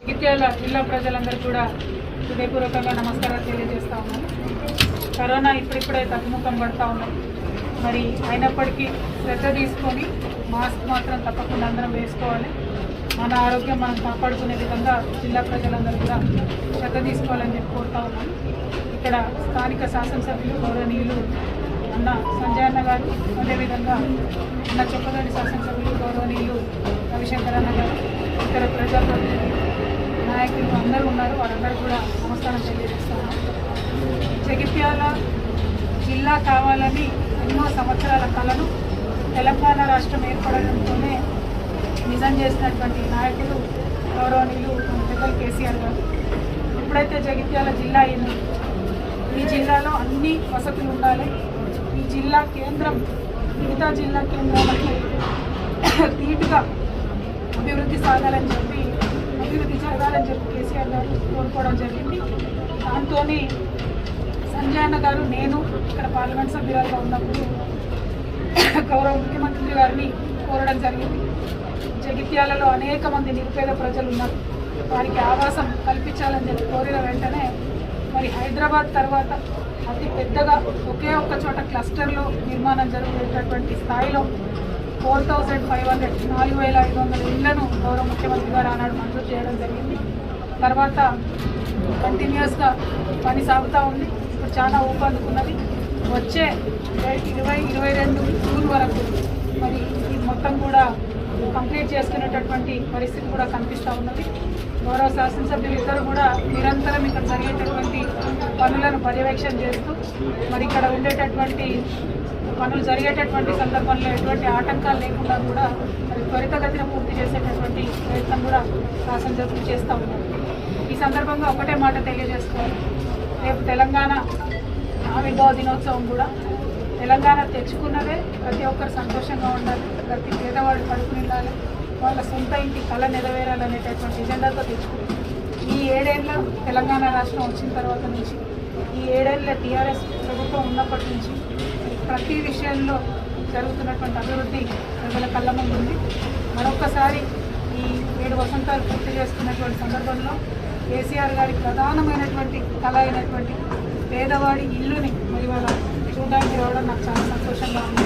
జగిత్యాల జిల్లా ప్రజలందరూ కూడా హృదయపూర్వకంగా నమస్కారాలు తెలియజేస్తా ఉన్నాను. కరోనా ఇప్పుడిప్పుడే తగ్గుముఖం పడతా ఉన్నాం. మరి అయినప్పటికీ శ్రద్ధ తీసుకొని మాస్క్ మాత్రం తప్పకుండా అందరం వేసుకోవాలి. మన ఆరోగ్యం మనం కాపాడుకునే విధంగా జిల్లా ప్రజలందరూ కూడా శ్రద్ధ తీసుకోవాలని చెప్పి కోరుతా ఉన్నాను. ఇక్కడ స్థానిక శాసనసభ్యులు గౌరవనీయులు అన్న సంజయ్ అన్న గారు, అదేవిధంగా అన్న చొప్పదండి శాసనసభ్యులు గౌరవనీయులు రవిశంకర్ అన్న గారు, ఇతర ప్రజాప్రతినిధులు నాయకులు అందరూ ఉన్నారు. వారందరూ కూడా నమస్కారం తెలియజేస్తాను. జగిత్యాల జిల్లా కావాలని ఎన్నో సంవత్సరాల కళను తెలంగాణ రాష్ట్రం ఏర్పడడంతోనే నిజం చేసినటువంటి నాయకులు గౌరవనీయులు పెద్దలు కేసీఆర్ గారు. ఎప్పుడైతే జగిత్యాల జిల్లా అయింది, ఈ జిల్లాలో అన్ని వసతులు ఉండాలి, ఈ జిల్లా కేంద్రం మిగతా జిల్లా కేంద్రాలకు ధీటుగా అభివృద్ధి జరగాలని చెప్పి కేసీఆర్ గారు కోరుకోవడం జరిగింది. దాంతో సంజయ్ అన్న గారు, నేను ఇక్కడ పార్లమెంట్ సభ్యురాలుగా ఉన్నప్పుడు గౌరవ ముఖ్యమంత్రి గారిని కోరడం జరిగింది. జగిత్యాలలో అనేక మంది నిరుపేద ప్రజలు ఉన్నారు, వారికి ఆవాసం కల్పించాలని చెప్పి కోరిన వెంటనే మరి హైదరాబాద్ తర్వాత అతి పెద్దగా ఒకే ఒక్క చోట క్లస్టర్లో నిర్మాణం జరుగుతున్నటువంటి స్థాయిలో 4,500 4,500 ఇళ్లను గౌరవ ముఖ్యమంత్రి గారు ఆనాడు మంజూరు చేయడం జరిగింది. తర్వాత కంటిన్యూస్గా పని సాగుతూ ఉంది. ఇప్పుడు చాలా ఊపందుకున్నది. వచ్చే 2022 జూన్ వరకు మరి ఈ మొత్తం కూడా కంప్లీట్ చేసుకునేటటువంటి పరిస్థితి కూడా కనిపిస్తూ ఉన్నది. గౌరవ శాసనసభ్యులు ఇద్దరు కూడా నిరంతరం ఇక్కడ జరిగేటటువంటి పనులను పర్యవేక్షణ చేస్తూ మరి ఇక్కడ ఉండేటటువంటి పనులు జరిగేటటువంటి సందర్భంలో ఎటువంటి ఆటంకాలు లేకుండా కూడా మరి త్వరితగతిన పూర్తి చేసేటటువంటి ప్రయత్నం కూడా శాసనసభ్యులు చేస్తూ ఉన్నారు. ఈ సందర్భంగా ఒకటే మాట తెలియజేసుకోవాలి. రేపు తెలంగాణ ఆవిర్భావ దినోత్సవం కూడా తెలంగాణ తెచ్చుకున్నదే ప్రతి ఒక్కరు సంతోషంగా ఉండాలి, ప్రతి పేదవాడు కడుపు నిండాలి, వాళ్ళ సొంత ఇంటి కళ నెరవేరాలనేటటువంటి ఎజెండాతో తెచ్చుకుంది. ఈ 7 ఏళ్ళ తెలంగాణ రాష్ట్రం వచ్చిన తర్వాత నుంచి, ఈ 7 ఏళ్ళ టీఆర్ఎస్ ప్రభుత్వం ఉన్నప్పటి నుంచి ప్రతి విషయంలో జరుగుతున్నటువంటి అభివృద్ధి ప్రజల కళ్ళ ముందు ఉంది. మరొక్కసారి ఈ 7 వసంతాలు పూర్తి చేసుకున్నటువంటి సందర్భంలో కేసీఆర్ గారి ప్రధానమైనటువంటి కళ అయినటువంటి పేదవాడి ఇల్లుని మరి వాళ్ళ చూడడానికి రావడం నాకు చాలా సంతోషంగా ఉంది.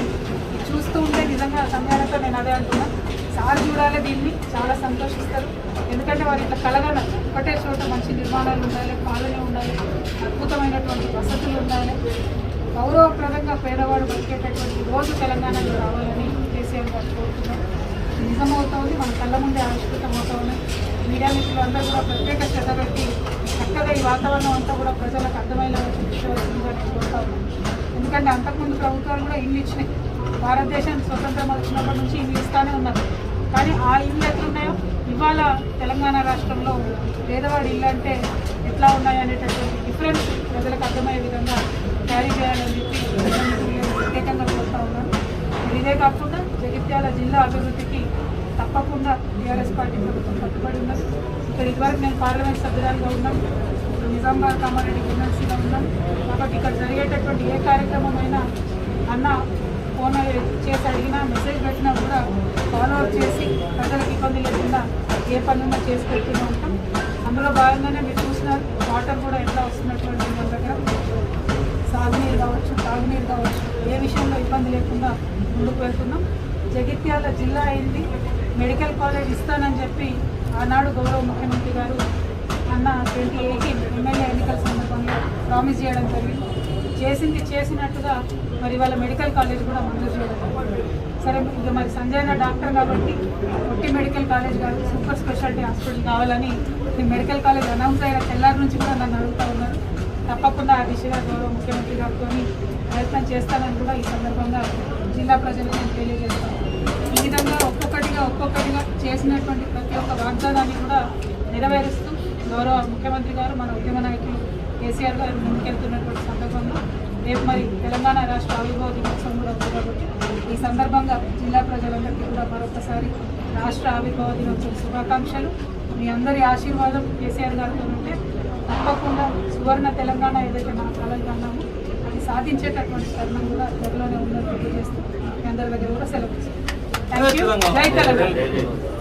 ఇది చూస్తూ ఉంటే నిజంగా సమయాలతో నేను అదే అంటున్నా, సార్ చూడాలి, దీన్ని చాలా సంతోషిస్తారు. ఎందుకంటే వారి ఇట్లా కలగన ఒకటే చోట మంచి నిర్మాణాలు ఉండాలి, పాలన ఉండాలి, అద్భుతమైనటువంటి వసతులు ఉండాలి, గౌరవప్రదంగా పేదవాడు బతికేటటువంటి రోజు తెలంగాణలో రావాలని కేసీఆర్ గారు కోరుతున్నారు. నిజమవుతుంది, మన కళ్ళ ముందే ఆవిష్కృతం అవుతా ఉన్నాయి. మీడియా మిత్రులు అందరూ కూడా ప్రత్యేక శ్రద్ధ పెట్టి చక్కగా ఈ వాతావరణం అంతా కూడా ప్రజలకు అర్థమయ్యేలా చూపించవలసిందిగా నేను కోరుతా ఉన్నాను. ఎందుకంటే అంతకుముందు ప్రభుత్వాలు కూడా ఇల్లు ఇచ్చినాయి. భారతదేశం స్వతంత్రం వచ్చినప్పటి నుంచి ఇల్లు ఇస్తానే ఉన్నారు. కానీ ఆ ఇల్లు ఎట్లున్నాయో ఇవాళ తెలంగాణ రాష్ట్రంలో పేదవాడి ఇల్లు అంటే ఎట్లా ఉన్నాయి అనేటటువంటి డిఫరెన్స్ ప్రజలకు అర్థమయ్యే విధంగా క్యారీ చేయాలని చెప్పి ప్రత్యేకంగా కోరుతా ఉన్నాను. ఇదే కాకుండా జగిత్యాల జిల్లా అభివృద్ధికి తప్పకుండా టీఆర్ఎస్ పార్టీ ప్రభుత్వం కట్టుబడి ఉన్నది. ఇక్కడ ఇదివరకు నేను పార్లమెంట్ సభ్యురాలుగా ఉన్నాను, నిజామాబాద్ కామారెడ్డి ఎమ్మెల్సీగా ఉన్నాను. కాబట్టి ఇక్కడ జరిగేటటువంటి ఏ కార్యక్రమం అయినా అన్న ఫోన్ చేసి అడిగినా, మెసేజ్ పెట్టినా కూడా ఫాలో అప్ చేసి ప్రజలకు ఇబ్బంది లేకుండా ఏ పనున్నా చేసి పెడుతూనే ఉంటాం. అందులో భాగంగానే మీరు చూసినారు, వాటర్ కూడా ఎట్లా వస్తున్నటువంటి మన దగ్గర సాగునీరు కావచ్చు, తాగునీరు కావచ్చు, ఏ విషయంలో ఇబ్బంది లేకుండా ముందుకు వెళ్తున్నాం. జగిత్యాల జిల్లా అయింది, మెడికల్ కాలేజ్ ఇస్తానని చెప్పి ఆనాడు గౌరవ ముఖ్యమంత్రి గారు అన్న 2018 ఎమ్మెల్యే ఎన్నికల సందర్భంలో ప్రామిస్ చేయడం జరిగింది. చేసినట్టుగా మరి వాళ్ళ మెడికల్ కాలేజ్ కూడా మంజూరు చేయడం. సరే, ఇక మరి సంజయ్ అన్న డాక్టర్ కాబట్టి ఒట్టి మెడికల్ కాలేజ్ కాదు, సూపర్ స్పెషాలిటీ హాస్పిటల్ కావాలని ఈ మెడికల్ కాలేజ్ అనౌన్స్ అయిన తెల్లారి నుంచి కూడా నన్ను అడుగుతూ ఉన్నారు. తప్పకుండా ఆ దిశగా గౌరవ ముఖ్యమంత్రి గారితో ప్రయత్నం చేస్తానని కూడా ఈ సందర్భంగా జిల్లా ప్రజలకు నేను తెలియజేస్తాను. ఈ విధంగా ఒక్కొక్కటిగా చేసినటువంటి ప్రతి ఒక్క వాగ్దానాన్ని కూడా నెరవేరుస్తూ గౌరవ ముఖ్యమంత్రి గారు, మన ఉద్యమ నాయకులు కేసీఆర్ గారు ముందుకెళ్తున్నటువంటి సందర్భంలో రేపు మరి తెలంగాణ రాష్ట్ర ఆవిర్భావ దినోత్సవం కూడా ఉంది. కాబట్టి ఈ సందర్భంగా జిల్లా ప్రజలందరికీ కూడా మరొకసారి రాష్ట్ర ఆవిర్భావ దినోత్సవ శుభాకాంక్షలు. మీ అందరి ఆశీర్వాదం కేసీఆర్ గారితో ఉంటే తప్పకుండా సువర్ణ తెలంగాణ ఏదైతే మనం కలలు కన్నామో అది సాధించేటటువంటి తరుణం కూడా త్వరలోనే ఉందని తెలియజేస్తూ మీ అందరి దగ్గర కూడా సెలవు. Thank you. జై తెలంగాణ.